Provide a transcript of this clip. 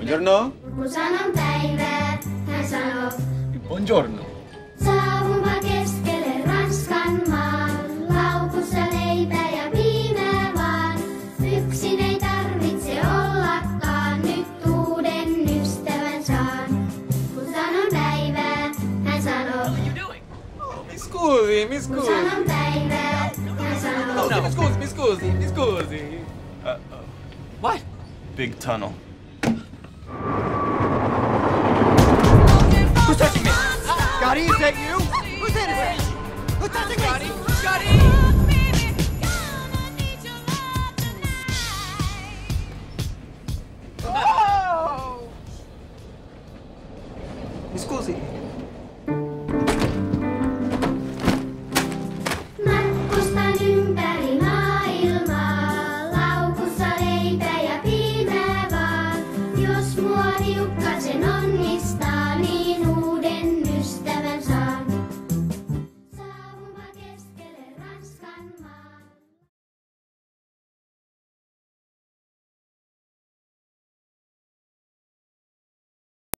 Buongiorno. Kun sanon päivää, hän sanoo. Buongiorno. Saavuma keskelle Ranskan maan, laukussa leipä ja piimää vaan. Yksin ei tarvitse ollakaan, nyt uuden ystävän saan. Kun sanon päivää, hän sanoo. Mi scusi, mi Kun scusi. sanon päivää, hän sanoo. No, mi scusi, mi scusi, mi scusi. What? Big tunnel. Who's touching me? Scotty, is that you? Who's that? Who's touching me? Scotty!